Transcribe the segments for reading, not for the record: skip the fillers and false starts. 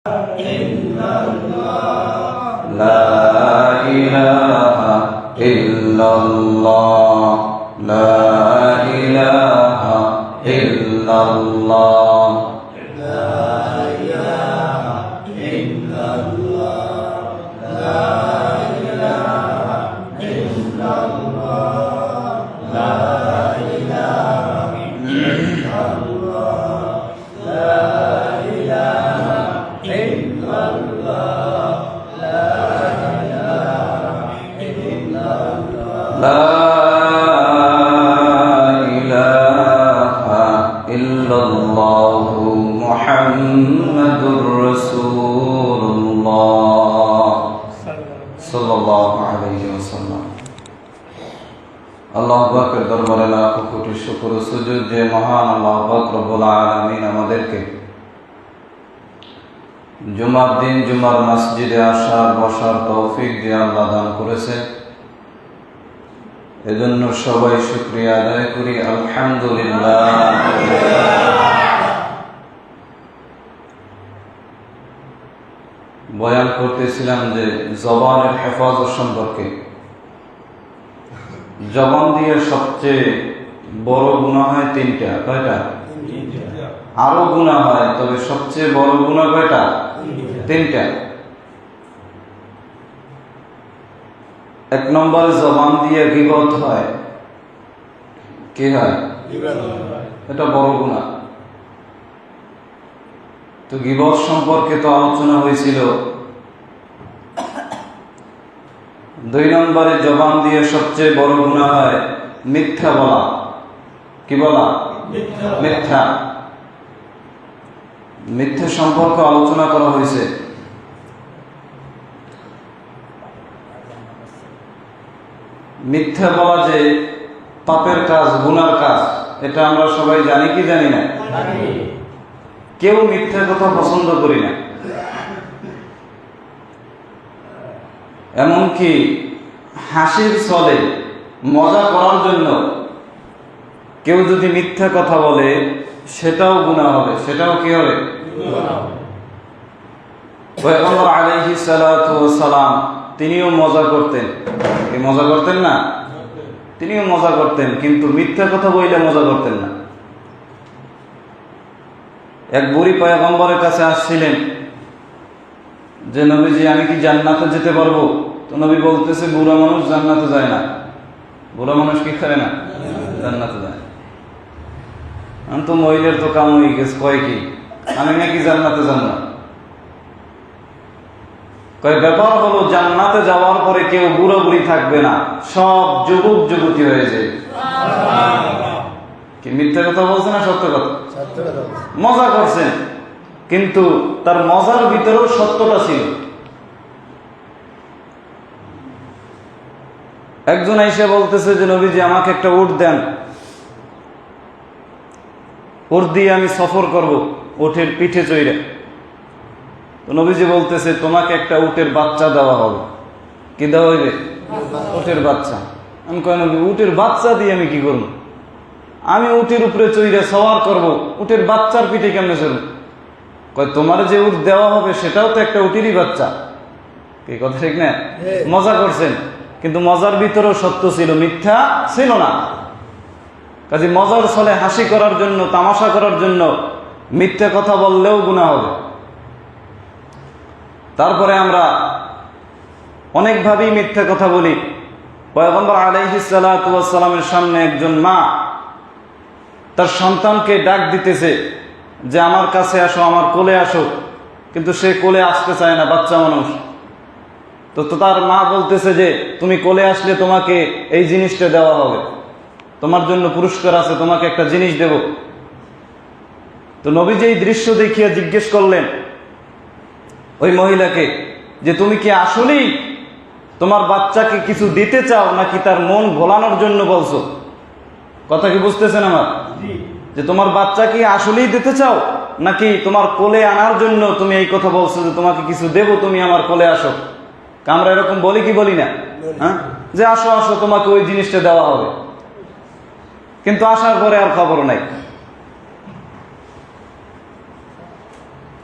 لا إله إلا الله لا إله إلا الله لا إله إلا الله لا إله إلا الله لا إله إلا الله لا إله إلا الله لا إله إلا الله محمد رسول الله صلى الله عليه وسلم আল্লাহ পাকের দরবারে লাখ কোটি শুকর ও সুজুদ যে মহান আল্লাহ পাক রব্বুল আলামিন আমাদেরকে জুমার দিন জুমার মসজিদে আসার বসার তৌফিক দিয়ে আল্লাহ দান করেছে। এজন্য সবাই শুকরিয়া আদায় করি আলহামদুলিল্লাহ। বয়ান করতেছিলাম যে জবানের হেফাজত সম্পর্কে। জবান দিয়ে সবচেয়ে বড় গুনাহ হয় তিনটা। কয়টা? আরো গুনাহ হয়, তবে সবচেয়ে বড় গুনাহ কয়টা? তিনটা। এক নম্বর, জবান দিয়ে গীবত হয়। কি হয়? এটা বড় গুনাহ। তো গীবত সম্পর্কে তো আলোচনা হয়েছিল। দুই নম্বরে, জবান দিয়ে সবচেয়ে বড় গুনাহ হয় মিথ্যা বলা। কি বলা? মিথ্যা। মিথ্যা সম্পর্কে আলোচনা করা হয়েছে। মিথ্যা বলা যে পাপের কাজ, গুনার কাজ, এটা আমরা সবাই জানি কি জানি না? কেউ মিথ্যা কথা পছন্দ করি না। এমনকি হাসির ছলে মজা করার জন্য কেউ যদি মিথ্যা কথা বলে সেটাও গুনাহ হবে। সেটাও কি হবে? পয়গম্বর আলাইহিস সালাতু ওয়াস সালাম তিনিও মজা করতেন। কি মজা করতেন না? তিনিও মজা করতেন, কিন্তু মিথ্যা কথা বললে মজা করতেন না। এক বুড়ি পয়গম্বরের কাছে আসছিলেন যে নবীজি, আমি কি জান্নাতে যেতে পারবো? তো নবী বলতেছে, বুড়া মানুষ জান্নাতে যায় না। বুড়া মানুষ কি করে না? জান্নাতে যায়। আমি তো মহিলার তো কাম হয়ে গেছে, কয় কি আমি নাকি জান্নাতে যাব না? কয় ব্যাপার হলো, জান্নাতে যাওয়ার পরে কেউ বুড়া বুড়ি থাকবে না, সব যুবক যুবতী হয়ে যায়। কি মিথ্যা কথা বলছে না সত্য কথা? মজা করছেন, কিন্তু তার মজার ভিতরেও সত্যটা ছিল। একজন এসে বলতেছে যে নবীজি, আমাকে একটা উট দেন, উট দিয়ে আমি সফর করব, উটের পিঠে চড়ে। তো নবীজি বলতেছে, তোমাকে একটা উটের বাচ্চা দেওয়া হবে। কি দেওয়া হইবে? উটের বাচ্চা। আমি কই, নবী উটের বাচ্চা দিয়ে আমি কি করবো? আমি উটের উপরে চড়ে সওয়ার করব, উটের বাচ্চার পিঠে কেমনে চড়ব? কয়, তোমার যে উট দেওয়া হবে সেটাও তো একটা উটেরই বাচ্চা। কি কথা ঠিক না? মজা করছেন, কিন্তু মজার ভিতরেও সত্য ছিল, মিথ্যা ছিল না। কাজে মজার ছলে হাসি করার জন্য, তামাশা করার জন্য মিথ্যা কথা বললেও গুনাহ হবে। তারপরে আমরা অনেকভাবেই মিথ্যা কথা বলি। পয়গম্বর আলাইহিস সালাতু ওয়াস সালামের সামনে একজন মা তার সন্তানকে ডাক দিতেছে যে আমার কাছে আসো, আমার কোলে আসো, কিন্তু সে কোলে আসতে চায় না, বাচ্চা মানুষ। তো তার মা বলতেছে যে তুমি কোলে আসলে তোমাকে এই জিনিসটা দেওয়া হবে, তোমার জন্য পুরস্কার আছে, তোমাকে একটা জিনিস দেব। তো নবীজি এই দৃশ্য দেখিয়া জিজ্ঞেস করলেন ওই মহিলাকে যে তুমি কি আসলেই তোমার বাচ্চাকে কিছু দিতে চাও, নাকি তার মন ভোলানোর জন্য বলছো? কথা কি বুঝতেছেন আমার? যে তোমার বাচ্চা কি আসলেই দিতে চাও, নাকি তোমার কোলে আনার জন্য তুমি এই কথা বলছো যে তোমাকে কিছু দেব, তুমি আমার কোলে আসো? আমরা এরকম বলি কি বলি না? হ্যাঁ, যে আসো আসো, তোমাকে ওই জিনিসটা দেওয়া হবে, কিন্তু আসার পরে আর খবর নাই।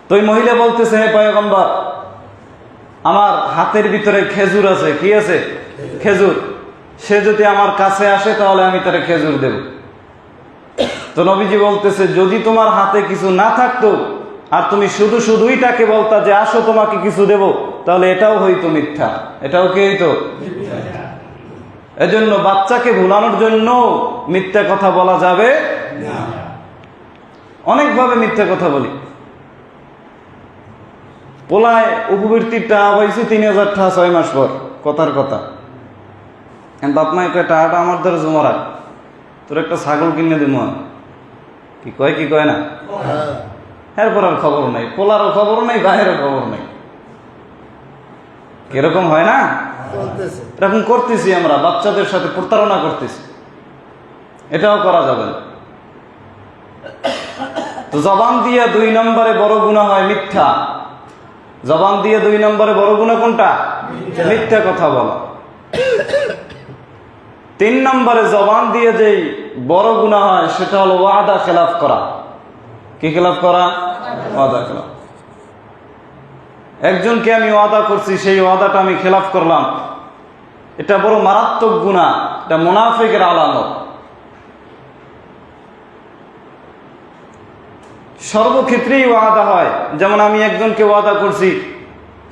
তো ওই মহিলা বলতেছে, হে পয়গম্বর, আমার হাতের ভিতরে খেজুর আছে। কি আছে? খেজুর। সে যদি আমার কাছে আসে তাহলে আমি তারে খেজুর দেব। তো নবীজি বলতেছে, যদি তোমার হাতে কিছু না থাকতো আর তুমি শুধু শুধুই তাকে বলতা যে আসো তোমাকে কিছু দেব, তাহলে এটাও হইতো মিথ্যা। এটাও কি হইতো? এজন্য বাচ্চাকে ভুলানোর জন্য মিথ্যা কথা বলা যাবে না। অনেকভাবে মিথ্যা কথা বলি। পোলায় উপবৃত্তির টাকা পাইছি 3000 টাকা 6 মাস পর, কথার কথা। বাপ মাই কয়, টাকাটা আমার দ্বারা জমা রাখ, তোর একটা ছাগল কিনে দিব। কি কয়? কি কয় না? এরপর আর খবর নাই, পোলারও খবর নাই, বাইরেরও খবর নাই। কিরকম হয় না? এরকম করতেছি আমরা, বাচ্চাদের সাথে প্রতারণা করতেছি। এটাও করা যাবে না। তো জবান দিয়ে 2 নম্বরে বড় গুনাহ হয় মিথ্যা। জবান দিয়ে 2 নম্বরে বড় গুনাহ কোনটা? মিথ্যা কথা বলা। 3 নম্বরে জবান দিয়ে যেই বড় গুনাহ হয় সেটা হলো ওয়াদা খেলাফ করা। কি খেলাফ করা? ওয়াদা খেলাফ। একজনকে আমি ওয়াদা করছি, সেই ওয়াদাটা আমি খেলাফ করলাম, এটা বড় মারাত্মক গুনাহ। এটা মুনাফিকের আলামত। সর্বক্ষেত্রেই ওয়াদা হয়। যেমন আমি একজনকে ওয়াদা করছি,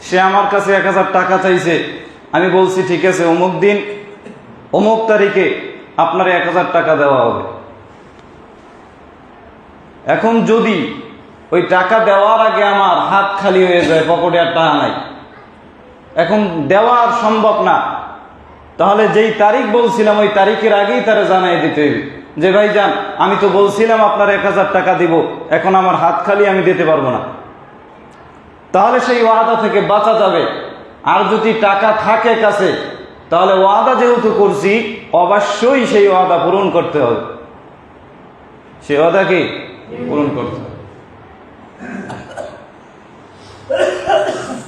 সে আমার কাছে 1000 টাকা চাইছে, আমি বলছি ঠিক আছে অমুক দিন অমুক তারিখে আপনার 1000 টাকা দেওয়া হবে। এখন যদি ওই টাকা দেওয়ার আগে আমার হাত খালি হয়ে যায়, পকেটে আর টাকা নাই, এখন দেওয়া আর সম্ভব না, তাহলে যেই তারিখ বলছিলাম ওই তারিখের আগেই তারা জানাই দিতে হবে যে ভাইজান, আমি তো বলছিলাম আপনার 1000 টাকা দিব, এখন আমার হাত খালি, আমি দিতে পারবো না। তাহলে সেই ওয়াদা থেকে বাঁচা যাবে। আর যদি টাকা থাকে কাছে, তাহলে ওয়াদা যেহেতু করছি অবশ্যই সেই ওয়াদা পূরণ করতে হবে। সেই ওয়াদা কি পূরণ করতে হবে।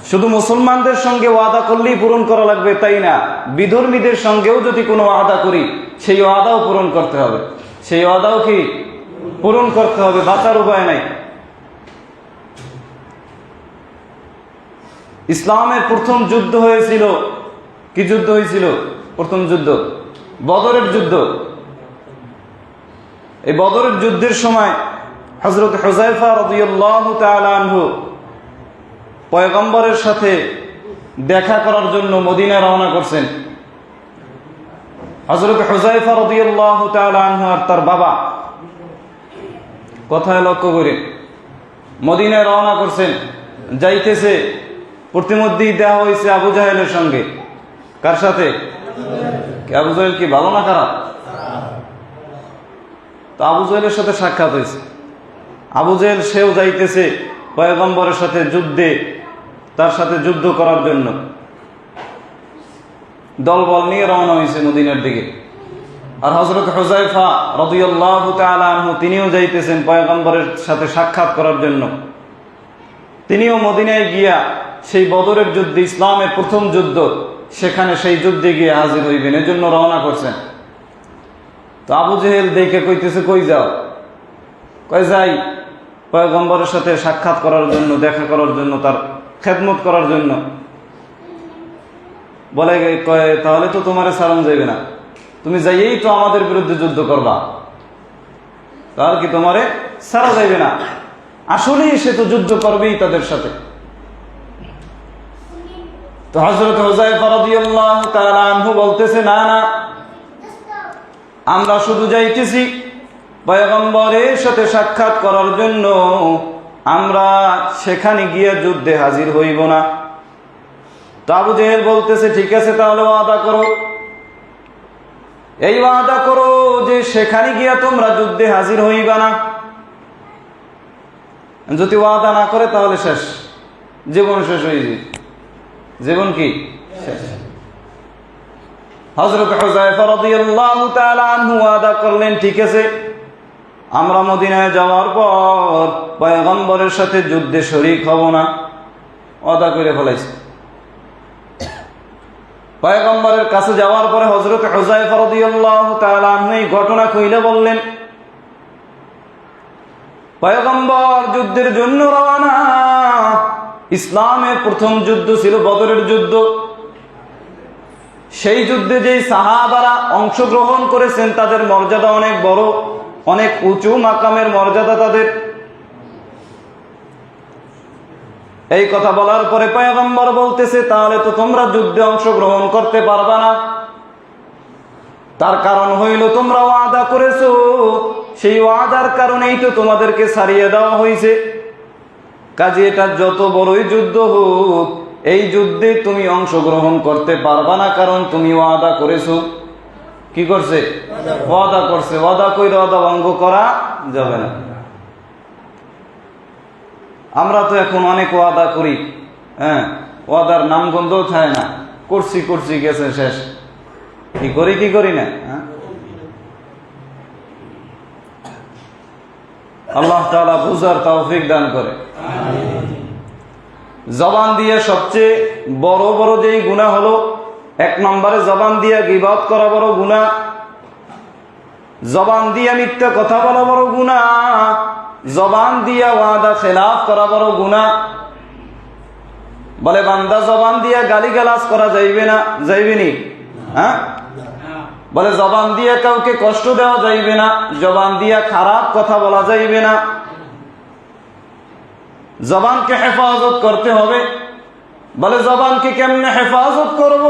শুধু মুসলমানদের সঙ্গে ওয়াদা করলেই পূরণ করা লাগবে তাই না, বিধর্মীদের সঙ্গেও যদি কোনো ওয়াদা করি সেই ওয়াদাও পূরণ করতে হবে। সেই ওয়াদাও কি পূরণ করতে হবে, বাঁচার উপায় নাই। ইসলামের প্রথম যুদ্ধ হয়েছিল, কি যুদ্ধ হয়েছিল? প্রথম যুদ্ধ বদরের যুদ্ধ। এই বদরের যুদ্ধের সময় হযরত হুযায়ফা রাদিয়াল্লাহু তাআলা আনহু পয়গম্বরের সাথে দেখা করার জন্য মদিনায় রওনা করছেন। হযরত হুযায়ফা রাদিয়াল্লাহু তাআলা আনহু আর তার বাবা, কথায় লক্ষ্য করে, মদিনায় রওনা করছেন। যাইতেছে প্রতিমধ্যেই দেওয়া হয়েছে আবু জাহেলের সঙ্গে। কার সাথে? আবু জাহেল কি ভালো না খারাপ? তো আবু জাহেলের সাথে সাক্ষাৎ হয়েছে। আবু জাহেল সেও যাইতেছে পয়গম্বরের সাথে যুদ্ধে, তার সাথে যুদ্ধ করার জন্য দলবল নিয়ে রওনা হয়েছে মদিনার দিকে। আর হযরত হুযায়ফা রাদিয়াল্লাহু তাআলা আনহু তিনিও যাইতেছেন পয়গম্বরের সাথে সাক্ষাৎ করার জন্য। তিনিও মদিনায় গিয়া সেই বদরের যুদ্ধে, ইসলামের প্রথম যুদ্ধ, সেখানে সেই যুদ্ধে গিয়ে হাজির হইবেন, এজন্য রওনা করছেন। তো আবু জেহেল দেখে কইতেছে, কই যাও? কই যাই পয়গম্বরের সাথে সাক্ষাৎ করার জন্য, দেখা করার জন্য, তার খেদমত করার জন্য। বলে কয়, তাহলে তো তোমারে সালাম যাইবে না, তুমি যাইয়েই তো আমাদের বিরুদ্ধে যুদ্ধ করবা, তাহলে কি তোমারে সারা যাইবে না? আসলেই সে তো যুদ্ধ করবেই তাদের সাথে। তো হযরত হুযায়ফা রাদিয়াল্লাহু তাআলা আনহু বলতেছে, না না, আমরা শুধু যাইতেছি পয়গম্বরের সাথে সাক্ষাৎ করার জন্য, আমরা সেখানে গিয়ে যুদ্ধে হাজির হইব না। তো আবু জেহেল বলতেছে, ঠিক আছে তাহলে ওয়াদা করো, এই ওয়াদা করো যে সেখানে গিয়া তোমরা যুদ্ধে হাজির হইবা না। যদি ওয়াদা না করে তাহলে শেষ, জীবন শেষ হয়ে যাবে। জীবন কি শেষ। হযরত হুযায়ফা রাদিয়াল্লাহু তাআলা আনহু ওয়াদা করলেন, ঠিক আছে, আমরা মদিনায় যাওয়ার পর পয়গম্বরের সাথে যুদ্ধে শরীক হব না। ওয়াদা করে ফেলাইছে। পয়গম্বরের কাছে যাওয়ার পরে হযরত হুযায়ফা রাদিয়াল্লাহু তাআলা আনহু এই ঘটনা কইলে বললেন, পয়গম্বর যুদ্ধের জন্য রওনা। ইসলামের প্রথম যুদ্ধ ছিল বদরের যুদ্ধ। সেই যুদ্ধে যেই সাহাবারা অংশগ্রহণ করেছেন তাদের মর্যাদা অনেক বড়, অনেক উঁচু মাকামের মর্যাদা তাদের। এই কথা বলার পরে পয়গম্বর বলতেছে, তাহলে তো তোমরা যুদ্ধে অংশগ্রহণ করতে পারবা না। তার কারণ হইল তোমরা ওয়াদা করেছো, সেই ওয়াদার কারণেই তো তোমাদেরকে ছাড়িয়ে দেওয়া হয়েছে। কাজে এটা যত বড়ই যুদ্ধ হোক, এই যুদ্ধে তুমি অংশগ্রহণ করতে পারবা না, কারণ তুমি ওয়াদা করেছো। কি করছে? ওয়াদা করছে। ওয়াদা কইরা ওয়াদা ভঙ্গ করা যাবে না। আমরা তো এখন অনেক ওয়াদা করি, হ্যাঁ, ওয়াদার নাম গন্ধও থাকে না। করছি করছি গেছে শেষ। কি করি কি করি না? আল্লাহ তাআলা বুঝার তৌফিক দান করে। জবান দিয়ে সবচেয়ে বড় বড় যেই গুনাহ হলো, 1 নম্বরে জবান দিয়ে গীবত করা বড় গুনাহ, জবান দিয়ে মিথ্যা কথা বলা বড় গুনাহ, জবান দিয়ে ওয়াদা খেলাফ করা বড় গুনাহ। বলে বান্দা জবান দিয়ে গালিগালাজ করা যাইবে না, যাইবে নি? হ্যাঁ, বলে জবান দিয়ে কাউকে কষ্ট দেওয়া যাইবে না, জবান দিয়ে খারাপ কথা বলা যাইবে না। জবানকে হেফাজত করতে হবে। বলে জবানকে কেমনে হেফাজত করব?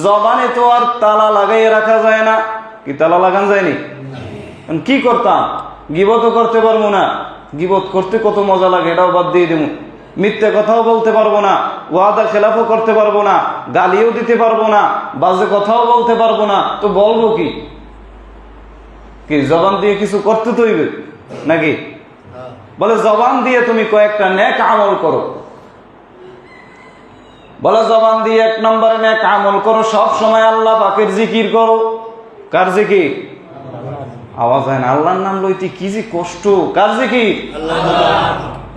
জবানে তো আর তালা লাগাই রাখা যায় না। কি তালা লাগান যায়নি? কি করতাম? গীবতও করতে পারবো না। গীবত করতে কত মজা লাগে, এটাও বাদ দিয়ে দেবো। মিথ্যে কথাও বলতে পারবো না, ওয়াদা খেলাফও করতে পারবো না, গালিও দিতে পারবো না, বাজে কথাও বলতে পারবো না। তো বলবো কি? কি জবান দিয়ে কিছু করতে তো হইবে নাকি? বলে জবান দিয়ে তুমি কয়েকটা নেক আমল করো। বলে জবান দিয়ে 1 নম্বরে নেক আমল করো, সব সময় আল্লাহ পাকের জিকির করো। কার জিকির? আওয়াজ হয় না। আল্লাহর নাম লইতে কি যে কষ্ট। কার জিকির?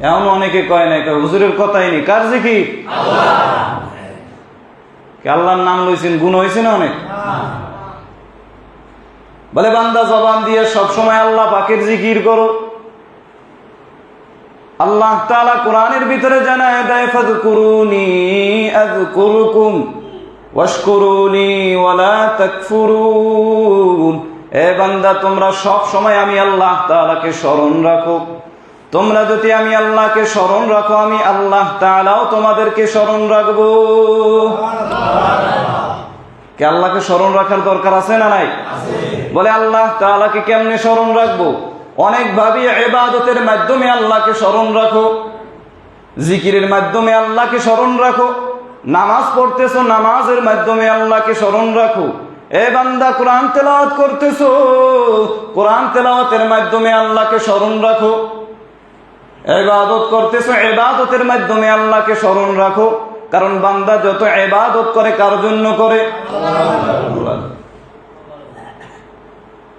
এমন অনেকে কয় না, হুজুরের কথাই নেই। কার জিকির? আল্লাহর নাম লইছেন, গুণ হয়েছে না অনেক। বলে বান্দা জবান দিয়ে সবসময় আল্লাহ পাকের জিকির করো। আল্লাহ তাআলা কোরআনের ভিতরে জানায় দেয়, ফাযকুরুনি আযকুরুকুম ওয়াশকুরুনি ওয়ালা তাকফুরুন। এ বান্দা, তোমরা সব সময় আমি আল্লাহ তাআলাকে স্মরণ রাখো। তোমরা যদি আমি আল্লাহকে স্মরণ রাখো, আমি আল্লাহ তাআলাও তোমাদেরকে স্মরণ রাখবো। কে আল্লাহকে স্মরণ রাখার দরকার আছে না নাই? বলে আল্লাহ তাআলাকে কেমনে স্মরণ রাখবো? অনেক ভাবে ইবাদতের মাধ্যমে আল্লাহকে স্মরণ রাখো, জিকিরের মাধ্যমে আল্লাহকে স্মরণ রাখো। নামাজ পড়তেছো, নামাজের মাধ্যমে আল্লাহকে স্মরণ রাখো। এ বান্দা, কোরআন তেলাওয়াত করতেছো, কোরআন তেলাওয়াতের মাধ্যমে আল্লাহকে স্মরণ রাখো। ইবাদত করতেছো, ইবাদতের মাধ্যমে আল্লাহকে স্মরণ রাখো। কারণ বান্দা যত ইবাদত করে কার জন্য করে?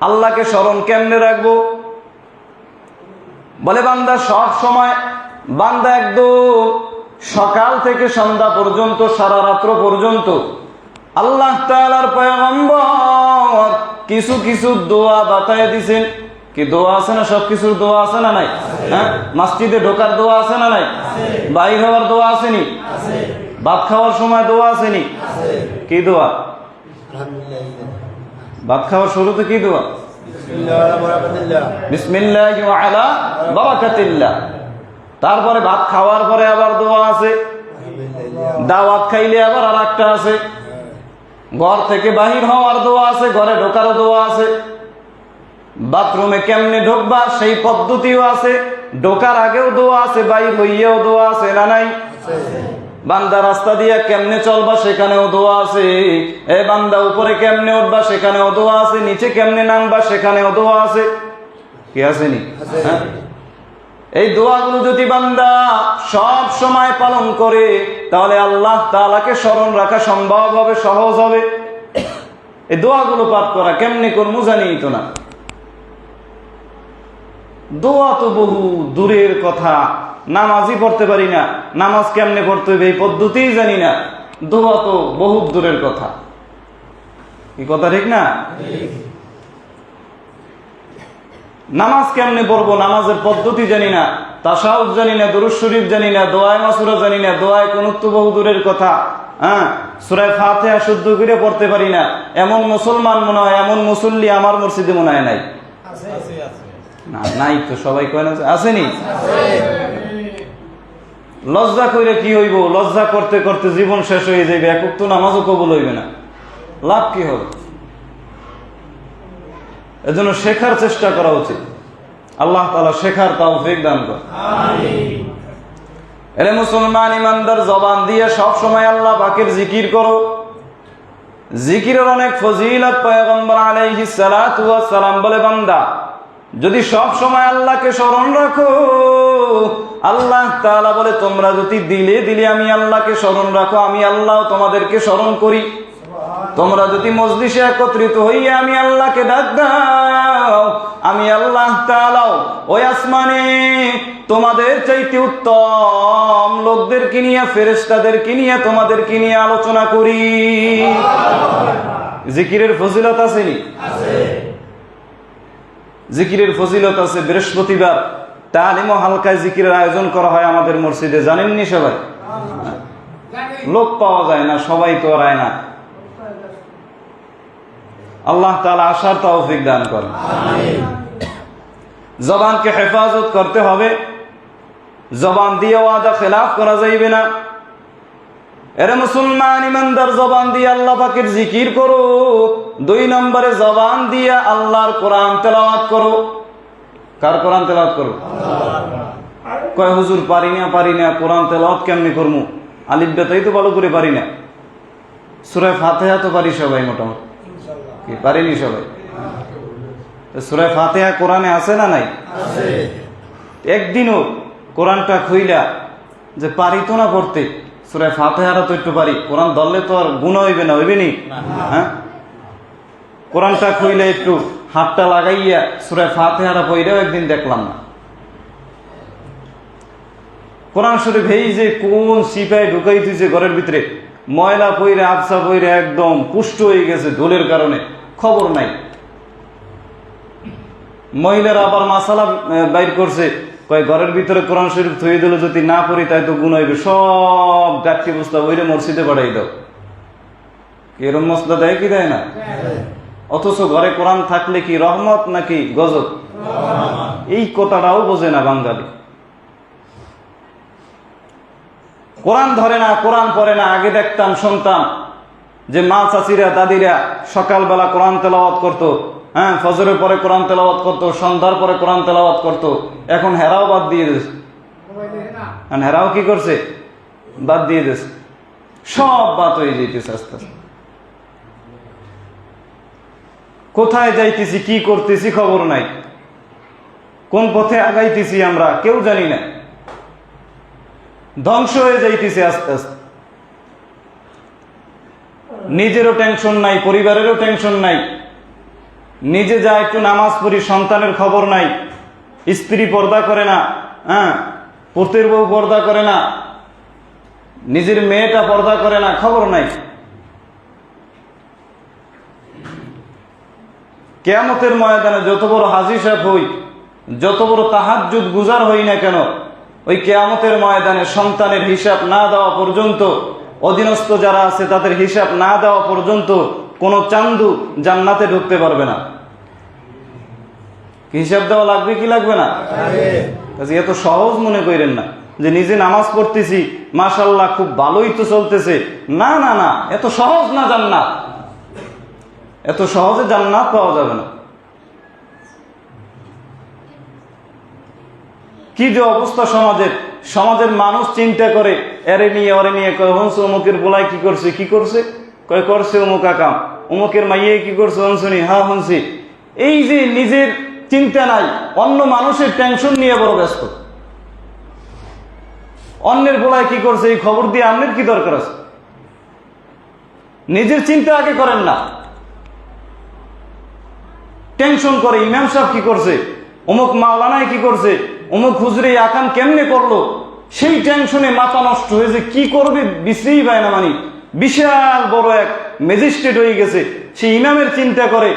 আল্লাহকে স্মরণ কেমনে রাখবো? বলে বান্দা সব সময়, বান্দা একদম সকাল থেকে সন্ধ্যা পর্যন্ত, সারা রাত্র পর্যন্ত আল্লাহ তাআলার পয়গম্বর কিছু কিছু দোয়া বাতায় দিছেন। কি দোয়া আছে না? সব কিছুর দোয়া আছে না নাই? হ্যাঁ, মসজিদে ঢোকার দোয়া আছে না নাই? বাইর হওয়ার দোয়া আসেনি? ভাত খাওয়ার সময় দোয়া আসেনি? কি দোয়া? ভাত খাওয়ার শুরুতে কি দোয়া? বিসমিল্লাহি ওয়া আলা বারাকাতিল্লাহ। তারপরে ভাত খাওয়ার পরে আবার দোয়া আছে। দাওয়াত খাইলে আবার আর একটা আছে। ঘর থেকে বাহির হওয়ার দোয়া আছে, ঘরে ঢোকারও দোয়া আছে। বাথরুমে কেমনে ঢুকবা সেই পদ্ধতিও আছে। ঢোকার আগেও দোয়া আছে, বাইর হইয়াও দোয়া আছে না নাই? বান্দা রাস্তা দিয়ে কেমনে চলবা সেখানেও দোয়া আছে। এ বান্দা উপরে কেমনে উঠবা সেখানেও দোয়া আছে, নিচে কেমনে নামবা সেখানেও দোয়া আছে। কি আসেনি? হ্যাঁ, এই দোয়াগুলো যদি বান্দা সব সময় পালন করে, তাহলে আল্লাহ তাআলাকে স্মরণ রাখা সম্ভব হবে, সহজ হবে। এই দোয়াগুলো পাঠ করা কেমনে করবো জানি তো না। দোয়া তো বহু দূরের কথা, নামাজই পড়তে পারি না। নামাজ কেমনে পড়তে হবে এই পদ্ধতিই জানি না। দোয়া তো বহুত দূরের কথা। কি কথা ঠিক না? নামাজ কেমনে পড়বো, নামাজের পদ্ধতি জানি না, তাশাহুদ জানি না, দুরূদ শরীফ জানি না, দোয়ায়ে মাসুরা জানি না, দোয়ায়ে কুনুত তো বহু দূরের কথা, সূরা ফাতিহা শুদ্ধ করে পড়তে পারি না, এমন মুসলমান মনে হয়, এমন মুসল্লি আমার মসজিদে মনে হয় নাই। না, নাই তো, সবাই কয় না আসেনি? লজ্জা কইরে কি হইব? লজ্জা করতে করতে জীবন শেষ হয়ে যাবে, এক ওয়াক্ত নামাজও কবুল হইবে না, লাভ কি হবে? এজন্য শেখার চেষ্টা করা উচিত। আল্লাহ তাআলা শেখার তৌফিক দান করেন। আমিন। এরে মুসলমান ইমানদার, জবান দিয়ে সব সময় আল্লাহ পাকের জিকির করো। জিকিরের অনেক ফজিলত। পয়গম্বর আলাইহিস সালাতু ওয়াস সালাম বলে, বান্দা যদি সব সময় আল্লাহকে স্মরণ রাখো, আল্লাহ তাআলা বলে তোমরা যদি দিলে দিলে আমি আল্লাহকে স্মরণ রাখো, আমি আল্লাহ তোমাদেরকে স্মরণ করি। তোমরা যদি মজলিসে একত্রিত হইয়া আমি আল্লাহকে ডাক দাও, আমি আল্লাহ তাআলা ওই আসমানে তোমাদের চাইতে উত্তম লোকদেরকে নিয়ে, ফেরেশতাদেরকে নিয়ে, তোমাদেরকে নিয়ে আলোচনা করি। জিকিরের ফজিলত আসেনি? জিকিরের ফজিলত আছে। বৃহস্পতিবার তালিম ও হালকায় জিকিরের আয়োজন করা হয় আমাদের মসজিদে, জানেননি সবাই? লোক পাওয়া যায় না, সবাই তো আর আয় না। আল্লাহ তাআলা আশার তৌফিক দান করেন। আমিন। জবানকে হেফাজত করতে হবে, জবান দিয়ে ওয়াদা খেলাফ করা যাইবে না। এরে মুসলমান ইমানদার, জবান দিয়ে আল্লাহ পাকের জিকির করো। 2 নম্বরে জবান দিয়ে আল্লাহর কোরআন তেলাওয়াত করো। কার কোরআন তেলাওয়াত করো? কয় হুজুর পারি না কোরআন তেলাওয়াত কেমনে করবো? আলিফ বেতাই তো ভালো করে পারি না, সূরা ফাতিহা তো পারি সবাই মোটামুটি, কি পারিনি সবাই? সূরা ফাতিহা কোরআনে আছে না নাই? একদিনও কোরআনটা খুইলা যে পারি তো না পড়তে, সূরা ফাতিহাটা তো একটু পারি, কোরআন ধরলে তো আর গুণ হইবে না, হইবে নি? হ্যাঁ, কোরআনটা খুইলে একটু হাতটা লাগাইয়া সূরা ফাতিহাটা পড়াও একদিন দেখলাম না। কোরআন শরীফ এই যে কোন সিপাই ঢুকাই দিয়েছে ঘরের ভিতরে, ময়লা পইরে আবসা পইরে একদম পুষ্ট হয়ে গেছে ধুলের কারণে, খবর নাই। মহিলারা আবার মাসালা বাইর করছে, কয় ঘরের ভিতরে কোরআন শরীফ থুয়ে দিল, যদি না পড়ি তাই তো গুণ হইবে, সব গাঠি বস্তা ওইরে মসজিদে পাঠাই দাও। এরম মসলা দেয় কি দেয় না? অথচ ঘরে কোরআন থাকলে কি রহমত নাকি গজব? এই কথাটাও বোঝে না বাঙালি। কোরআন ধরে না, কোরআন পড়ে না। আগে দেখতাম, শুনতাম যে মা চাচিরা দাদিরা সকালবেলা কোরআন তেলাওয়াত করতো, হ্যাঁ, ফজরের পরে কোরআন তেলাওয়াত করতো, সন্ধ্যার পরে কোরআন তেলাওয়াত করতো। এখন হেরাও বাদ দিয়ে দিয়েছে। হেরাও কি করছে? বাদ দিয়ে দিয়েছে। সব বাদ হয়ে যাইতেছে আস্তে আস্তে। কোথায় যাইতেছি, কি করতেছি খবর নাই, কোন পথে আগাইতেছি আমরা কেউ জানি না। ধ্বংস হয়ে যাইতেছে আস্তে আস্তে। নিজেরও টেনশন নাই, পরিবারেরও টেনশন নাই। নিজে যা একটু নামাজ পড়ি, সন্তানের খবর নাই। স্ত্রী পর্দা করে না, হ্যাঁ, পুতের বউ পর্দা করে না, নিজের মেয়েটা পর্দা করে না, খবর নাই। কিয়ামতের ময়দানে যত বড় হাজী সাহেব হই, যত বড় তাহাজ্জুদ গুজার হই না কেন, ওই কিয়ামতের ময়দানে সন্তানের হিসাব না দেওয়া পর্যন্ত, অধীনস্থ যারা আছে তাদের হিসাব না দেওয়া পর্যন্ত কোন চান্দু জান্নাতে ঢুকতে পারবে না। হিসাব দেওয়া লাগবে কি লাগবে না? এত সহজ মনে করেন না যে নিজে নামাজ পড়তেছি, মাশাআল্লাহ খুব ভালোই তো চলতেছে। না না না, এত সহজ না জান্নাত। এত সহজে জান্নাত পাওয়া যাবে না। কি যে অবস্থা সমাজের, সমাজের মানুষ চিন্তা করে এরে নিয়ে ওরে নিয়ে, কয় হনসু অমুকের বোলাই কি করছে, কি করছে, কয় করছে অমুক আকাম, অমুকের মাইয়ে কি করছে হনসুনি, হ্যাঁ হনসি। এই যে নিজের চিন্তা নাই, অন্য মানুষের টেনশন নিয়ে বড় ব্যস্ত। অন্যের বোলাই কি করছে এই খবর দিয়ে আপনার কি দরকার আছে? নিজের চিন্তা আগে করেন না, টেনশন করে ইমাম সাহেব কি করছে, অমুক মাওলানায় কি করছে, অমুক হুজুরে আকাম কেমনে করলো, সেই টেনশনে মাথা নষ্ট হয়েছে। কি করবে বিশ্রী পায় না। মানে বিশাল বড় এক ম্যাজিস্ট্রেট হয়ে গেছে, সেই ইমামের চিন্তা করে,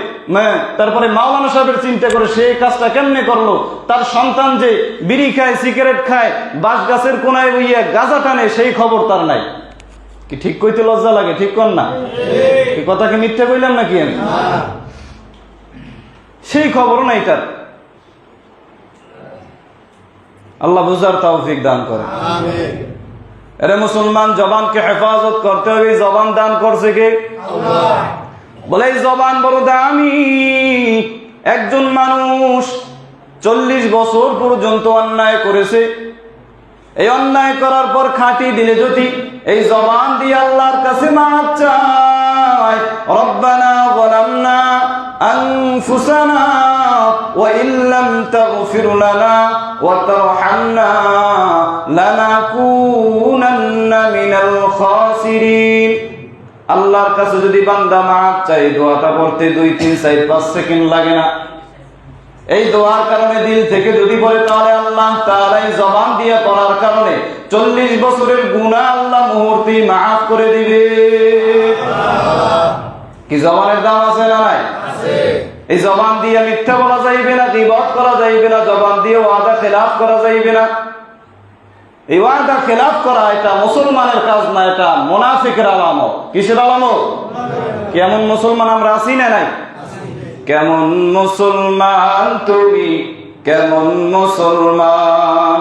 তারপরে মাওলানা সাহেবের চিন্তা করে সে কাজটা কেমনে করলো, তার সন্তান যে বিড়ি খায়, সিগারেট খায়, বাঁশ গাছের কোনায় বইয়া গাঁজা টানে, সেই খবর তার নাই। কি ঠিক কইতে লজ্জা লাগে? ঠিক কর না? কি কথা কি মিথ্যা কইলাম নাকি আমি? সেই খবরও নাই তার। আল্লাহ বুঝার তৌফিক দান করে। আরে মুসলমান, জবানকে হেফাজত করতে হবে। জবান দান করছে কে? আল্লাহ। বলে এই জবান বড় দামি। একজন মানুষ 40 বছর পর্যন্ত অন্যায় করেছে। এই অন্যায় করার পর খাঁটি দিলে যদি এই জবান দিয়ে আল্লাহর কাছে মাফ চায়, রব্বানা যালামনা আনফুসানা ওয়া ইল্লাম তাগফির লানা ওয়া তারহামনা লানাকুনান্না মিনাল খাসিরিন। আল্লাহর কাছে যদি বান্দা মাফ চাই, দোয়াটা পড়তে 2, 3, 4, 5 সেকেন্ড লাগে না। এই দোয়ার কারণে দিল থেকে যদি বলে, তাহলে আল্লাহ তাআলা এই জবান দিয়ে করার কারণে 40 বছরের গুনাহ আল্লাহ মুহূর্তেই মাফ করে দিবে। কি জবানের দাম আছে না নাই? আছে। এই জবান দিয়ে মিথ্যা বলা যাইবে না, গীবত করা যাইবে না, জবান দিয়ে ওয়াদা খেলাফ করা যাইবে না। এই ওয়াদা খেলাফ করা এটা মুসলমানের কাজ না, এটা মুনাফিকের আলামত। কিসের আলামত? কেমন মুসলমান আমরা আছি না নাই? কেমন মুসলমান তুমি, কেমন মুসলমান,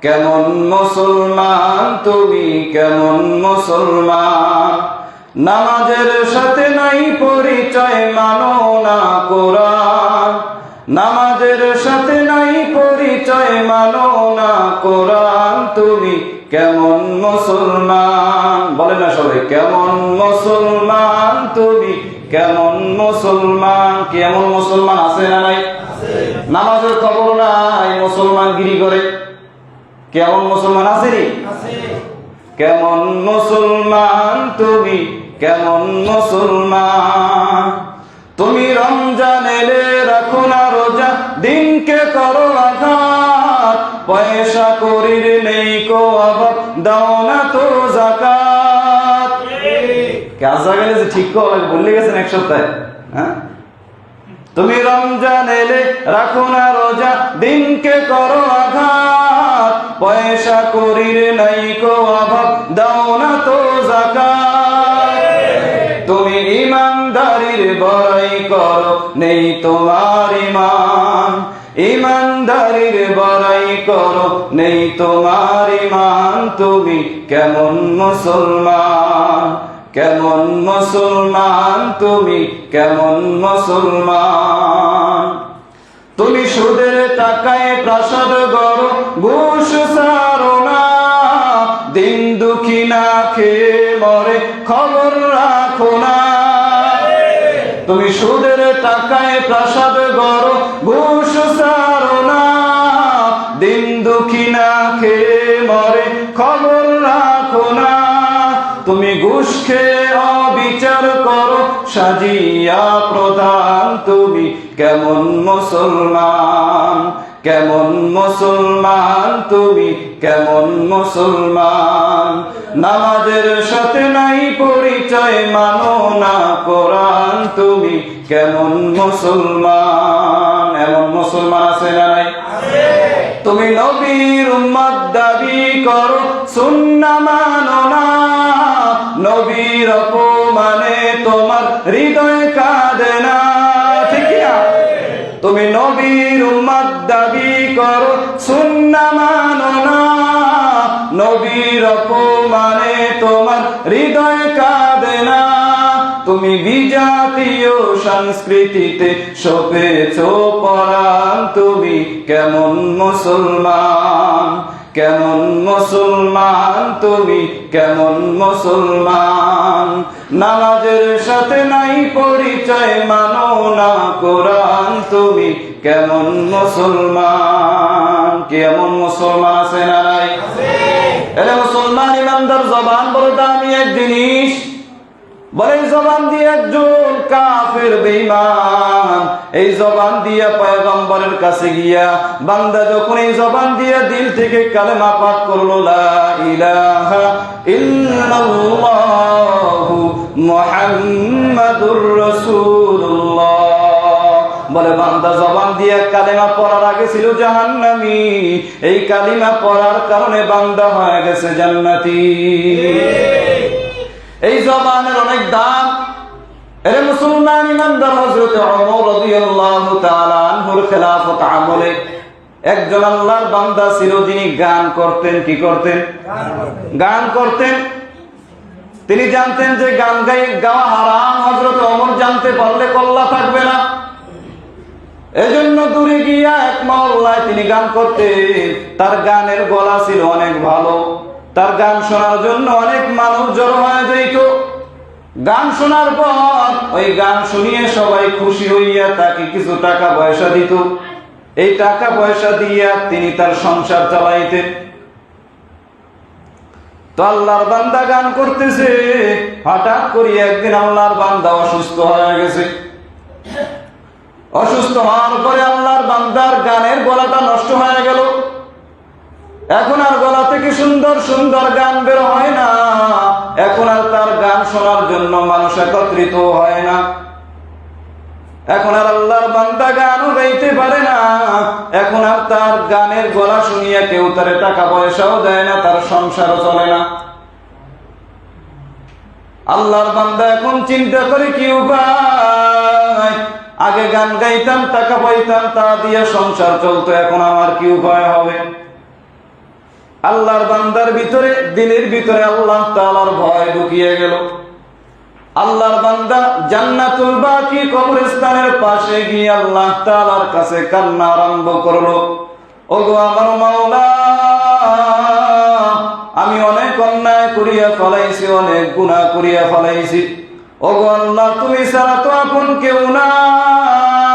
কেমন মুসলমান তুমি, কেমন মুসলমান। নামাজের সাথে নাই পরিচয়, মানো না কোরআন। নামাজের সাথে নাই পরিচয়, মানো না কোরআন। তুমি কেমন মুসলমান? বলে না সবাই, কেমন মুসলমান তুমি, কেমন মুসলমান। কেমন মুসলমান আছে না নাই? নামাজের খবর নাই, মুসলমান গিরি করে। কেমন মুসলমান আছে নি? কেমন মুসলমান তুমি, কেমন মুসলমান। তুমি রমজান এলে রাখো না রোজা, দিনকে করো আঘাত। পয়সা করির নেই কো অভাব, দাও না তো যাকাত। কাজা গেলে যে ঠিক করে বললে গেছেন এক সপ্তাহে। হ্যাঁ, তুমি রমজান এলে রাখো না রোজা, দিনকে করো আঘাত। পয়সা করির নাই কো অভাব, দাও না তো যাকাত। তুমি ইমানদারির বড়াই করো, নেই তোমার ইমান। ইমানদারির বড়াই করো, নেই তোমার ইমান। তুমি কেমন মুসলমান, কেমন মুসলমান তুমি, কেমন মুসলমান। তুমি সুদের টাকায় প্রাসাদ গড়ো, ঘুষ ছাড়ো না। দিন দুঃখী না খেয়ে মরে, খবর রাখো না। তুমি সুদের টাকায় প্রাসাদ গড়ো, ঘুষ ছাড়ো না। দিন দুঃখী না খেয়ে মরে, খবর রাখো না। তুমি ঘুষ খেয়ে অবিচার করো, সাজিয়া প্রধান। তুমি কেমন মুসলমান, কেমন মুসলমান তুমি, কেমন মুসলমান। নামাজের সাথে নাই পরিচয়, মানো না কোরআন। তুমি কেমন মুসলমান। এমন মুসলমান আছে না নাই? তুমি নবীর উম্মত দাবি করো, সুন্নাহ মানো না। নবীর অপমানে তোমার হৃদয় কাঁদে না, ঠিক না? তুমি নবীর উম্মত দাবি করো, সুন্নাহ মানো না। নবীর অপমানে তোমার হৃদয় কাঁদে না। তুমি বিজাতীয় সংস্কৃতিতে সপেছ পরাণ। তুমি কেমন মুসলমান, কেমন মুসলমান তুমি, কেমন মুসলমান। নামাজের সাথে নাই পরিচয়, মানো না কোরআন। তুমি কেমন মুসলমান। কেমন মুসলমান আছে না নাই? এরে মুসলমান ইমানদার, জবান বড় দামি এক জিনিস। বলে জবান দিয়ে একজন কাফের বেঈমান এই জবান দিয়া পয়গম্বরের কাছে গিয়া বান্দা যখন এই জবান দিয়া দিল থেকে কালেমা পাঠ করলো, লা ইলাহা ইল্লাল্লাহু মুহাম্মাদুর রাসূলুল্লাহ, বলে বান্দা জবান দিয়ে কালিমা পড়ার আগে ছিল জাহান্নামী, এই কালিমা পড়ার কারণে বান্দা হয়ে গেছে জান্নাতি। এই জবানের অনেক দাম। এর মুসলমান ইমানদার হযরত ওমর রাদিয়াল্লাহু তাআলা আনহুর খেলাফত আমলে একজন আল্লাহর বান্দা ছিল, যিনি গান করতেন। কি করতেন? গান করতেন। তিনি জানতেন যে গান গাওয়া হারাম। হযরত ওমর জানতে পারলে কল্লা থাকবে না, এজন্য দূরে গিয়া এক মহল্লায় তিনি গান করতেন। তার গানের গলা ছিল অনেক ভালো, তার গান শোনার জন্য অনেক মানুষ জড়ো হয়ে যেত। গান শোনার পর ওই গান শুনিয়ে সবাই খুশি হইয়া তাকে কিছু টাকা পয়সা দিত। এই টাকা পয়সা দিয়া তিনি তার সংসার চালাইতেন। তো আল্লাহর বান্দা গান করতেছে, হঠাৎ করে একদিন আল্লাহর বান্দা অসুস্থ হয়ে গেছে। অসুস্থ হওয়ার পরে আল্লাহর বান্দার গানের গলাটা নষ্ট হয়ে গেল। এখন আর গলা থেকে সুন্দর সুন্দর গান বের হয় না। এখন আর তার গান শোনার জন্য মানুষ একত্রিত হয় না। এখন আর আল্লাহর বান্দা গানও গাইতে পারে না। এখন আর তার গানের গলা শুনিয়া কেউ তার টাকা পয়সাও দেয় না, তার সংসারও চলে না। আল্লাহর বান্দা এখন চিন্তা করে কি উপায়? আগে গান গাইতাম, টাকা পাইতাম, তা দিয়ে সংসার চলতো, এখন আমার কি উপায় হবে? আল্লাহর বান্দার ভিতরে, দিলের ভিতরে আল্লাহ তাআলার ভয় ঢুকিয়ে গেল। আল্লাহর বান্দা জান্নাতুল বাকি কবরস্থানের পাশে গিয়ে আল্লাহ তাআলার কাছে কান্না আরম্ভ করলো। ওগো আমার মাওলা, আমি অনেক অন্যায় করিয়া ফেলাইছি, অনেক গুনাহ করিয়া ফেলাইছি। ওগো আল্লাহ, তুমি ছাড়া তো আপন কেউ নাই।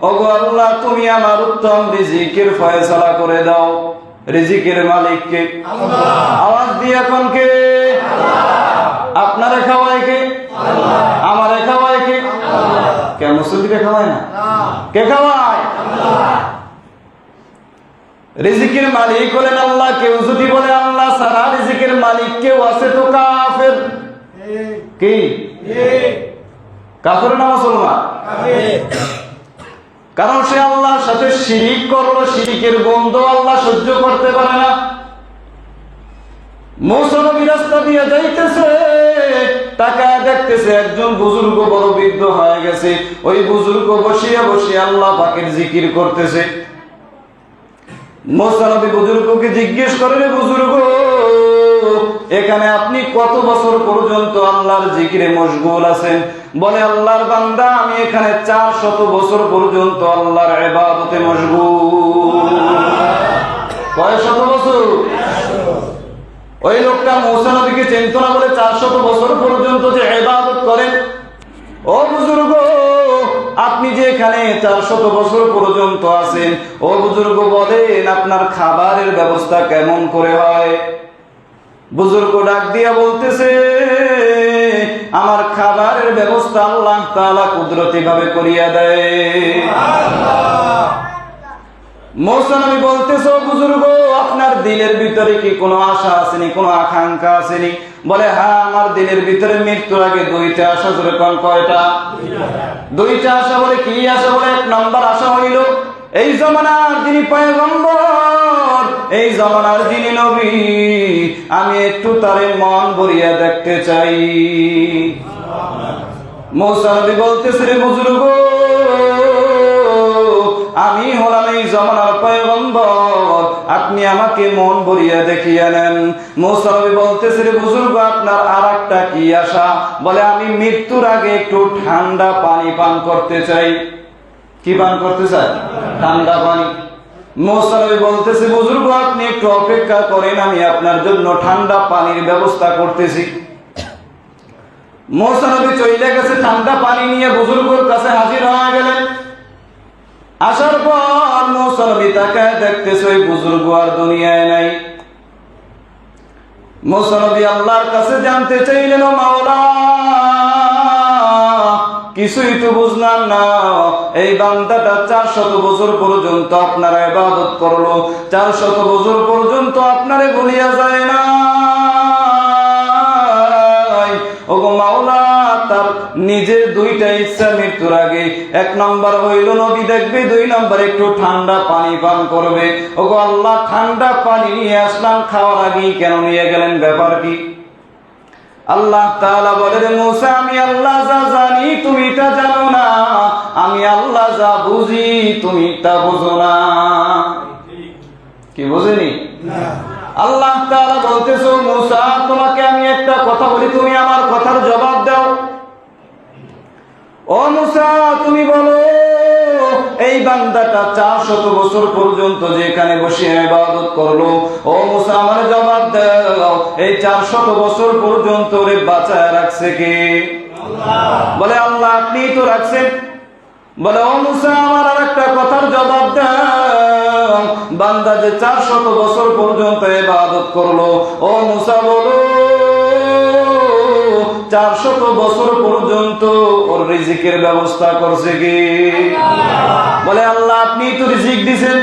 ওগো আল্লাহ, তুমি আমার উত্তম রিজিকের ফয়সালা করে দাও। রিজিকের মালিক কে? আল্লাহ। আওয়াজ দিয়ে কোন কে? আল্লাহ। আপনারে খাওয়ায় কে? আল্লাহ। আমারে খাওয়ায় কে? আল্লাহ। কে মুসলিমকে খাওয়ায় না? কে খাওয়ায়? আল্লাহ। রিজিকের মালিক হলেন আল্লাহ। কেউ যদি বলে আল্লাহ ছাড়া রিজিকের মালিক কেউ আছে, তো কাফের। কি কাফের না মুসলমান? কারণ সে আল্লাহর সাথে শিরিক করলো, শিরিকের গন্ধ আল্লাহ সহ্য করতে পারে না। মুসা নবী রাস্তা দিয়ে যাইতেছে, তাকায় দেখতেছে একজন বুজুর্গ বড় বৃদ্ধ হয়ে গেছে। ওই বুজুর্গ বসিয়া বসিয়া আল্লাহ পাকের জিকির করতেছে। মুসা নবী বুজুর্গকে জিজ্ঞেস করেন, বুজুর্গ, এখানে আপনি কত বছর পর্যন্ত আল্লাহর জিকিরে মশগুল আছেন? বলে, আল্লাহর বান্দা, আমি এখানে 400 বছর পর্যন্ত আল্লাহর ইবাদতে মশগুল। কয় শত বছর? ওই লোকটা মুসা নবীকে চিনত না বলে 400 বছর পর্যন্ত যে ইবাদত করেন। ও বুজুর্গ, আপনি যে এখানে 400 বছর পর্যন্ত আছেন, ও বুজুর্গ বলেন আপনার খাবারের ব্যবস্থা কেমন করে হয়? বুজুর্গ ডাক দিয়া বলতেছে, আমার খাবারের ব্যবস্থা আল্লাহ তাআলা কুদরতি ভাবে করিয়া দেয়। মুসা নবী বলতেছে, বুজুর্গ, আপনার দিলের ভিতরে কি কোনো আশা আসেনি, কোনো আকাঙ্ক্ষা আসেনি? বলে, হ্যাঁ, আমার দিলের ভিতরে মৃত্যুর আগে 2টা আশা। ধরে কোন কয়টা? 2টা আশা। বলে, কি আশা? বলে, 1 নম্বর আশা হইল এই জমানার যিনি পয়গম্বর, এই জমানার যিনি নবী, আমি একটু তারে মন ভরিয়া দেখতে চাই। মুসা নবী বলতেছে, রে বুজুর্গ, আমি হলাম এই জমানার পয়গম্বর, আপনি আমাকে মন ভরিয়া দেখিয়ে নেন। মুসা নবী বলতেছে, রে বুজুর্গ, আপনার আরেকটা কি আশা? বলে, আমি মৃত্যুর আগে একটু ঠান্ডা পানি পান করতে চাই। কি পান করতে চাই? ঠান্ডা পানি। মুসা নবী বলতেছে, বুজুর্গ, আপনি একটু অপেক্ষা করেন, আমি আপনার জন্য ঠান্ডা পানির ব্যবস্থা করতেছি। মুসা নবী চলে গেছে, ঠান্ডা পানি নিয়ে বুজুর্গের কাছে হাজির হয়ে গেলেন। আসার পর মুসা নবী তাকায় দেখতেছে ওই বুজুর্গ আর দুনিয়ায় নাই। মুসা নবী আল্লাহর কাছে জানতে চাইলেন, ও মাওলা, কিছুই তো বুঝলাম না, এই বান্দাটা 400 বছর পর্যন্ত আপনার ইবাদত করলো, 400 বছর পর্যন্ত আপনারে ভুলিয়া যায় না। ওগো মাওলা, তার নিজের 2 দুইটা ইচ্ছা মৃত্যুর আগে। 1 নম্বর হইল নবী দেখবে, 2 নম্বর একটু ঠান্ডা পানি পান করবে। ওগো আল্লাহ, ঠান্ডা পানি নিয়ে আসলাম, খাওয়ার আগেই কেন নিয়ে গেলেন, ব্যাপার কি? আল্লাহ তাআলা বলেন, মুসা আমি আল্লাহ যা জানি তুমি তা জানো না, আমি আল্লাহ যা বুঝি তুমি তা বুঝো না। কি বুঝেনি? আল্লাহ তাআলা বলতেছো, মুসা তোমাকে আমি একটা কথা বলি, তুমি আমার কথার জবাব দাও। ও মুসা তুমি বলো, এই বান্দাটা 400 বছর পর্যন্ত যেখানে বসে ইবাদত করলো, ও মুসা আমার জবাব দাও, এই 400 বছর পর্যন্ত ওরে বাঁচায় রাখছে কে? আল্লাহ। বলে আল্লাহ, আপনি তো রাখছেন। বলে ও মুসা আমার আর একটা কথার জবাব দাও, বান্দা যে 400 বছর পর্যন্ত ইবাদত করলো, ও মুসা বলো 400 বছর পর্যন্ত ওর রিজিকের ব্যবস্থা করছে কি? বলে আল্লাহ, আপনি তো রিজিক দিছেন।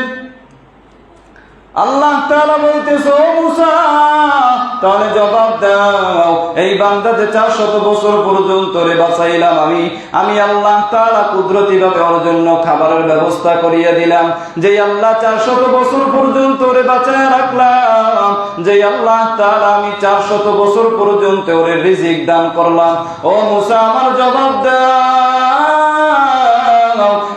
আল্লাহ তাআলা বলতেছে, ও মুসা তাহলে জবাব দাও, এই বান্দা যে 400 বছর পর্যন্ত রে বাঁচাইলাম আমি আল্লাহ তাআলা কুদরতি ভাবে ওর জন্য খাবারের ব্যবস্থা করিয়ে দিলাম। যে আল্লাহ 400 বছর পর্যন্ত রে বাঁচায় রাখলাম, যে আল্লাহ তাআলা আমি 400 বছর পর্যন্ত ওরে রিজিক দান করলাম, ও মুসা আমার জবাব দাও,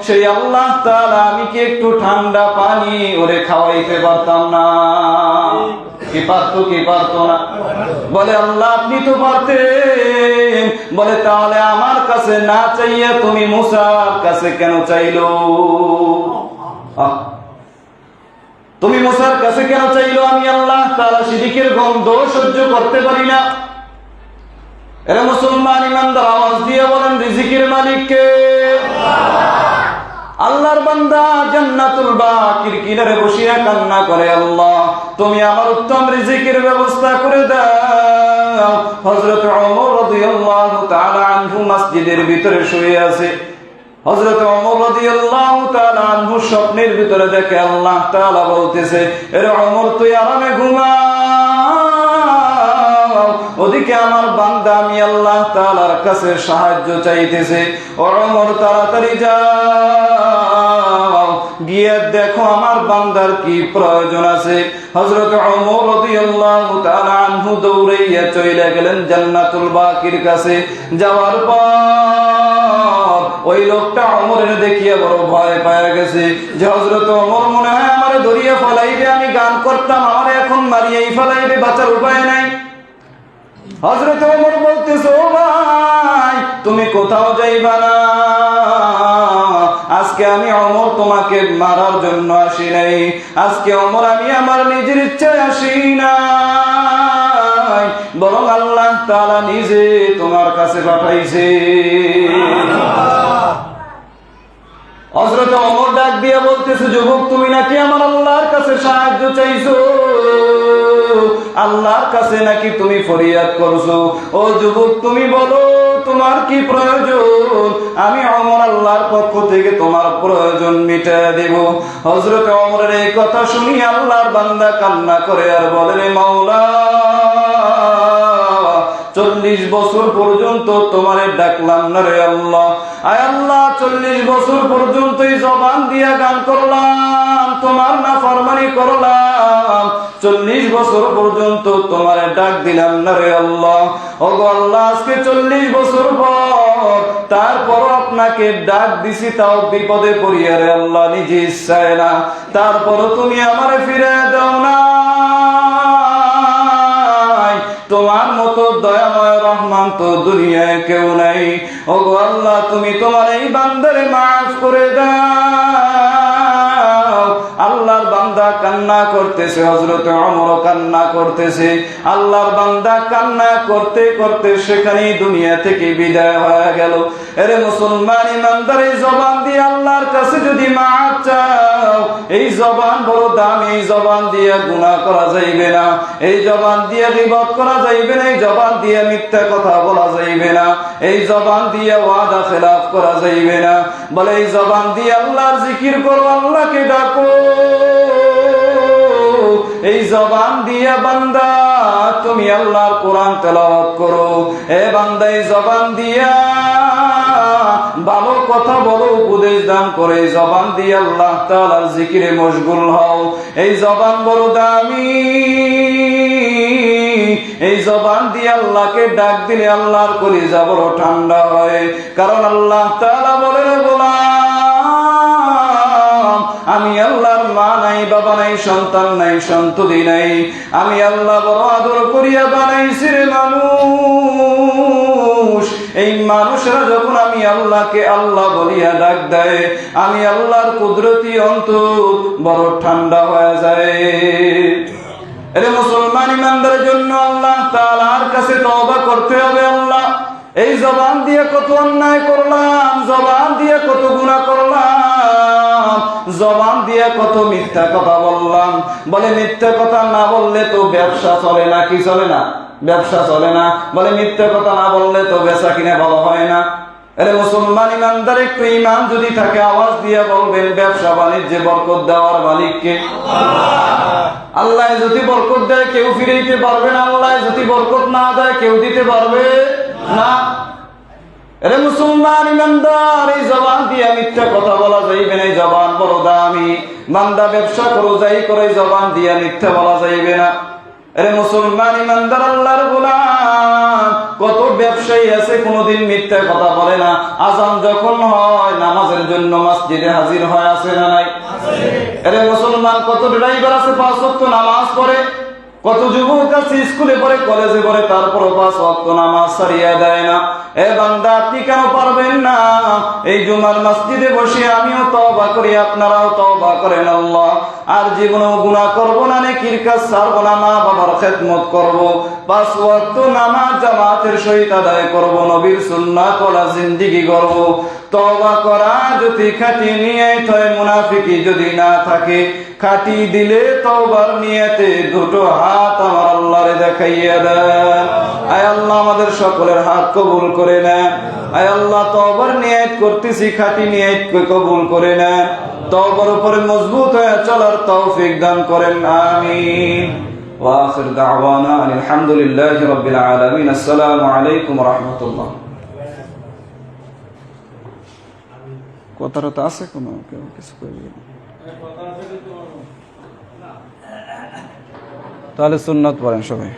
সেই আল্লাহ তাআলা আমি কি একটু ঠান্ডা পানি ওরে খাওয়াইতে পারতাম না? কি পারতো, কি পারতো না? বলে আল্লাহ, আপনি তো পারতেন। বলে তাহলে আমার কাছে না চাইয়া তুমি মুসার কাছে কেন চাইলো? তুমি মুসার কাছে কেন চাইলো? আমি আল্লাহ তাআলা শিরকের গন্ধ সহ্য করতে পারি না। এরা মুসলমান ইমানদার আওয়াজ দিয়ে বলেন, রিজিকের মালিক কে? আল্লাহর বান্দা জান্নাতুল বাকির কিনারে বসিয়া কান্না করে, আল্লাহ তুমি আমার উত্তম রিজিকের ব্যবস্থা করে দাও। হযরত ওমর রাদিয়াল্লাহু তাআলা আনহু মসজিদের ভিতরে শুয়ে আছে। হযরত ওমর রাদিয়াল্লাহু তাআলা আনহু স্বপ্নের ভিতরে দেখে আল্লাহ তাআলা বলতেছে, এরে ওমর তুই আরামে ঘুমা, ওদিকে আমার বান্দা আমি আল্লাহ তাআলার কাছে সাহায্য চাইতেছে। ওমর তাড়াতাড়ি যাও, গিয়ে দেখো আমার বান্দার কি প্রয়োজন আছে। হযরত ওমর রাদিয়াল্লাহু তাআলা আনহু দৌড়াইয়া চলে গেলেন জান্নাতুল বাকির কাছে। যাওয়ার পর ওই লোকটা ওমরের দেখিয়া বড় ভয় পেয়ে গেছে যে হযরত ওমর মনে হয় আমারে ধরিয়া ফলাইবে, আমি গান করতাম, আমারে এখন মারিয়াই ফলাইবে, বাঁচার উপায় নাই। হযরত ওমর বলতেছে, ও ভাই তুমি কোথাও যাইবা না, আজকে আমি ওমর তোমাকে মারার জন্য আসি নাই, আজকে ওমর আমি আমার নিজের ইচ্ছায় আসি নাই, বরং আল্লাহ তাআলা নিজে তোমার কাছে পাঠাইছে। হযরত ওমর ডাক দিয়া বলতেছে, যুবক তুমি নাকি আমার আল্লাহর কাছে সাহায্য চাইছো, আল্লাহর কাছে নাকি তুমি ফরিয়াদ করছো। ও যুবক তুমি বলো তোমার কি প্রয়োজন, আমি ওমর আল্লাহর পক্ষ থেকে তোমার প্রয়োজন মিটাইয়া দেব। হযরত ওমরের এই কথা শুনি আল্লাহর বান্দা কান্না করে আর বলে, রে মাওলা 40 বছর পর্যন্ত তোমারে ডাকলাম না রে আল্লাহ, আয় আল্লাহ 40 বছর পর্যন্তই জবান দিয়া গান করলাম, তোমার নাফরমানি করলাম, 40 বছর পর্যন্ত তোমারে ডাক দিলাম না রে আল্লাহ। ওগো আল্লাহ আজকে 40 বছর পর তারপর আপনাকে ডাক দিছি, তাও বিপদে পড়িয়া রে আল্লাহ, নিজে ইচ্ছায় না, তারপরও তুমি আমারে ফিরে দাও না। তোমার মতো দয়াময় রহমান তো দুনিয়ায় কেউ নাই। ওগো আল্লাহ তুমি তোমার এই বান্দারে মাফ করে দাও। আল্লাহর বান্দা কান্না করতেছে, হযরত ওমর কান্না করতেছে। আল্লাহর বান্দা কান্না করতে করতে সেখানেই দুনিয়া থেকে বিদায় হয়ে গেল। এরে মুসলমান ইমানদার, এই জবান দিয়ে আল্লাহর কাছে যদি মাফ চাও, এই জবান বড় দামি, এই জবান দিয়ে গুনাহ করা যাইবে না, এই জবান দিয়ে গীবত করা যাইবে না, এই জবান দিয়ে মিথ্যা কথা বলা যাইবে না, এই জবান দিয়ে ওয়াদা খেলাফ করা যাইবে না। বলে এই জবান দিয়ে আল্লাহর জিকির করো, আল্লাহকে ডাকো, এই জবান দিয়া বান্দা তুমি আল্লাহর কোরআন তেলাওয়াত করো। এ বান্দা এই জবান দিয়া ভালো কথা বলো, উপদেশ দান করে এই জবান দিয়ে আল্লাহ তাআলার জিকিরে মশগুল হও। এই জবান বড় দামি, এই জবান দিয়ে আল্লাহকে ডাক দিলে আল্লাহর কলিজা বড় ঠান্ডা হয়। কারণ আল্লাহ তাআলা বলেন, গোলাম আমি আল্লাহর মা নাই, বাবা নাই, সন্তান নাই, সন্ততি নাই, আমি আল্লাহ বড় আদর করিয়া বানাইছি রে মানুষ। এই মানুষরা যখন আমি আল্লাহকে আল্লাহ বলিয়া ডাক দেয়, আমি আল্লাহর কুদরতি অন্তর বড় ঠান্ডা হয়ে যায়। এরে মুসলমান ইমানদারের জন্য আল্লাহ তাআলার কাছে তওবা করতে হবে। আল্লাহ, এই জবান দিয়ে কত অন্যায় করলাম, জবান দিয়ে কত গুনাহ করলাম, জবান দিয়ে কত মিথ্যা কথা বললাম। বলে মিথ্যা কথা না বললে তো ব্যবসা চলে না। কি চলে না? ব্যবসা চলে না। বলে মিথ্যা কথা না বললে তো বেচা কিনা ভালো হয় না। আরে মুসলমান ইমানদার, একটু ঈমান যদি থাকে আওয়াজ দিয়ে বলবেন, ব্যবসা বাণিজ্যে বরকত দেওয়ার মালিক কে? আল্লাহ যদি বরকত দেয় কেউ ফিরে দিতে পারবে না, আল্লাহ যদি বরকত না দেয় কেউ দিতে পারবে না। আরে মুসলমান ইমানদার, এই জবান দিয়ে মিথ্যা কথা বলা যাইবে না, এই জবান বড় দামি। বান্দা ব্যবসা করো যাই করে, জবান দিয়ে মিথ্যা বলা যাইবে না। আরে মুসলমান ইমানদার, আল্লাহর গোলাম, কত ব্যবসায়ী আছে কোনদিন মিথ্যা কথা বলে না। আজান যখন হয় নামাজের জন্য মসজিদে হাজির হয়, আছে না নাই? আরে মুসলমান, কত ড্রাইভার আছে 5 ওয়াক্ত নামাজ পড়ে, কত যুবক আছে স্কুলে পড়ে, কলেজে পড়ে, তারপরও 5 ওয়াক্ত নামাজ ছাড়িয়া দেয় না। এ বান্দা, আপনি কেন পারবেন না? এই জুমার মসজিদে বসে আমিও তওবা করি, আপনারাও তওবা করেন। আল্লাহ, আর জীবনেও গুনাহ করব না, নেকির কাজ ছাড়ব না, মা বাবার খেদমত করব, 5 ওয়াক্ত নামাজ জামাতের সহিত আদায় করব, নবীর সুন্নাহ করা জিন্দেগি করব। তওবা করা যদি খাঁটি নিয়ত হয়, মুনাফিকি যদি না থাকে, খাঁটি দিলে তওবার নিয়তে দুটো হাত আমার আল্লাহরে দেখাইয়া দেন। আয় আল্লাহ, আমাদের সকলের হাত কবুল করে নেন। আয় আল্লাহ, তওবার নিয়ত করতেছি, খাঁটি নিয়ত কবুল করে নেন। তওবার উপরে মজবুত হয়ে চলার তৌফিক দান করেন, আমিন। ওয়া আখির দাওয়ানা আলহামদুলিল্লাহি রাব্বিল আলামিন। আসসালামু আলাইকুম ওয়া রাহমাতুল্লাহ। কথাটা তো আছে, কোনো কেউ কিছু কইবে? তাহলে সুন্নাত পড়েন সবাই।